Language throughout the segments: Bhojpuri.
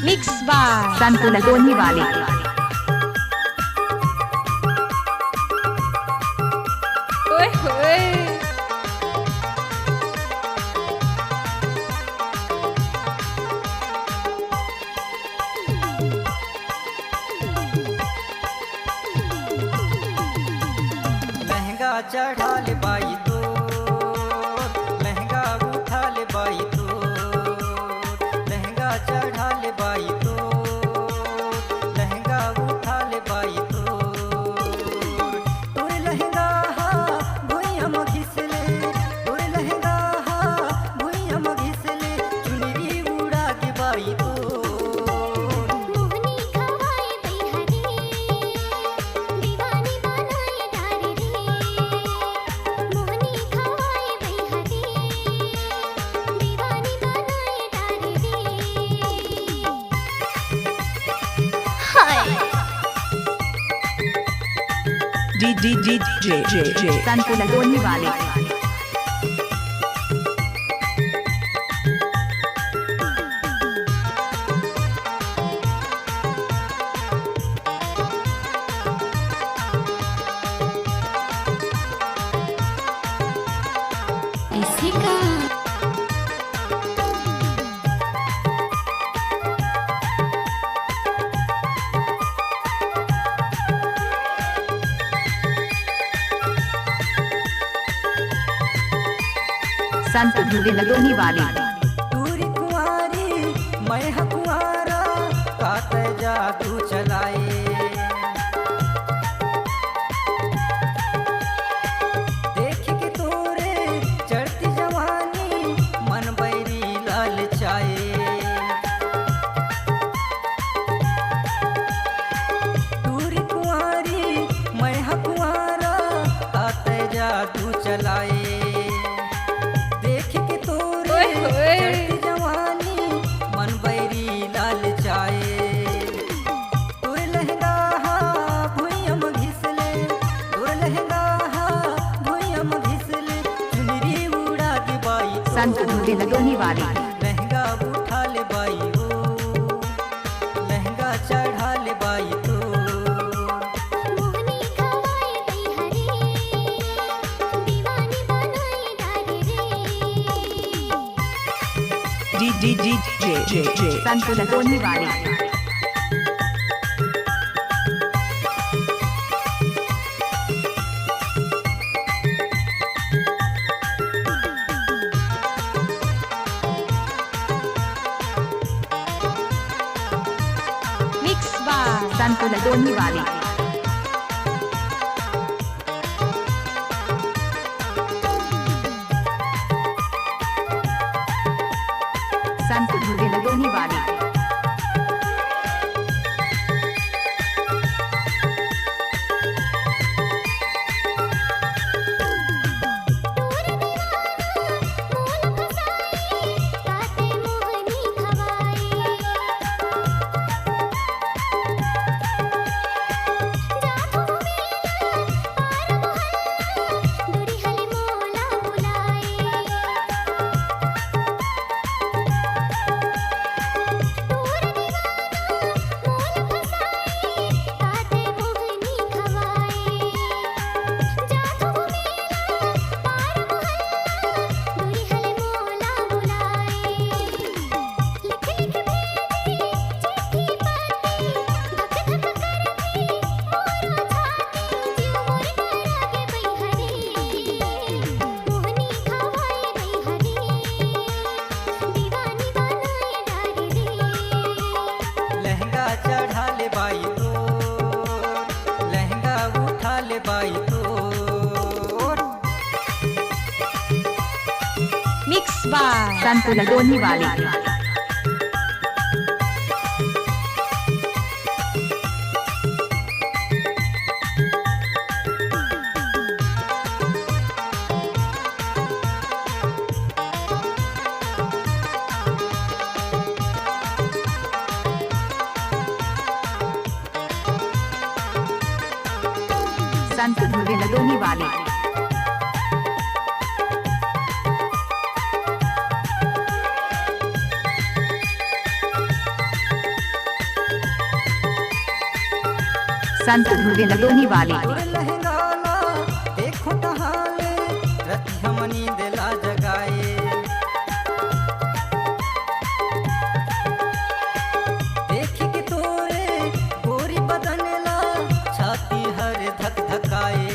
मिक्स बाय संतु लगोनी वाले। ओए होए लहंगा चढ़ा ले बाई तो लहंगा उठा ले बाई तो लहंगा चढ़ा ले बाई तो लहंगा उठा ले बाई तो तोरे लहंगा हा भुइया म घिसले तोरे लहंगा हा भुइया म घिसले चुनरी उड़ा के बाई तो मोहनी खवाए बैहरी दीवानी बनाए डारे रे मोहनी खवाए बैहरी दीवानी बनाए डारे रे हाय DJ संतु लगोनी वाले। इसी का संतु धुरे लगोनी वाले। तूरी कुंवारी मैं हा कुंवारा कात जादू चलाए देख के तोरे चढ़ती जवानी मन बैरी लाल चाए तूरी कुंवारी मैं हा कुंवारा कात जादू चलाए देख के तोरे ओए होए। चढ़ती जवानी मन बैरी लाल चाए तोरे लहंगा हा भुइया म घिसले तोरे लहंगा हा भुइया म घिसले चुनरी उड़ा के बाई तो संतु धुरे लगोनी वाले। लहंगा उठा ले बाई ओ लहंगा चढ़ा ले बाई तो मोहनी खवाए बैहरी दीवानी बनाए डारे रे DJ संतु लगोनी वाले। मिक्स बाय संतु लगोनी वाले। संतु धुरे लगोनी वाले। मोल फसाए काते मोहनी खवाए जाथो मेला पार मोहल्ला दूरी हले मोला बुलाए तोर दीवाना मोल फसाए काते मोहनी खवाए जाथो मेला पार मोहल्ला दूरी हले मोला बुलाए लिख लिख भेजी चिट्ठी पाती धक धक करती मोरा छाती जीव मोर करा के बैहरी मोहनी खवाए बैहरी दीवानी बनाए डारे रे लहंगा चढ़ा ले बाई तो लहंगा उठा ले बाई तो मिक्स बाय संतु लगोनी वाले। संतु धुरे लगोनी वाले। संत ध्रुवे लदोनी वाली तोर लहंगाला देखो तहाले रतिया मनी दिला जगाए देख के तोरे गोरी बदनला छाती हर धक धकाए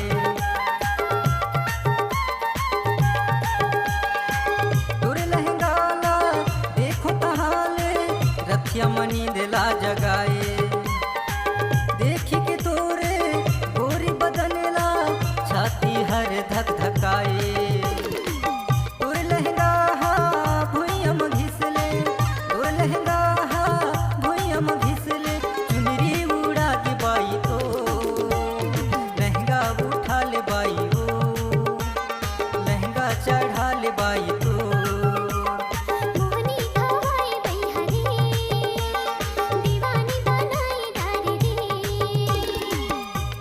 तोर लहंगाला देखो तहाले रतिया मनी दिला जगाए देख के तोरे गोरी बदनला छाती हर धक धकाए तोर लहंगा भुइयम घिसले तोर लहंगा भुइयम घिसले चुनरी उड़ा के बाई तो लहंगा उठा ले बाई ओ लहंगा चढ़ा ले बाई तो मोहनी खवाए बैहरी दीवानी बनाए डारी रे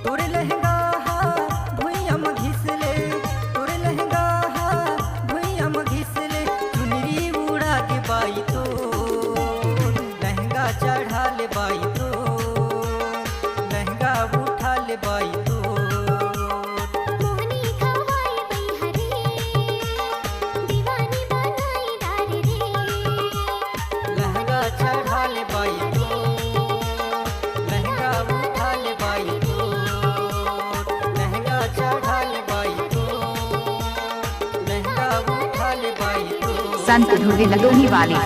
तोर लहंगा भुइयम घिसले तोर लहंगा भुइयम घिसले चुनरी उड़ा के बाई तो लहंगा चढ़ा ले बाई तो लहंगा उठा ले बाई तो मोहनी खवाए बैहरी दीवानी बनाए डारी रे लहंगा चढ़ा ले बाई तो लहंगा उठा ले बाई तो लहंगा चढ़ा ले बाई तो लहंगा उठा ले बाई तो संत ध्रुवे लदोनी वाली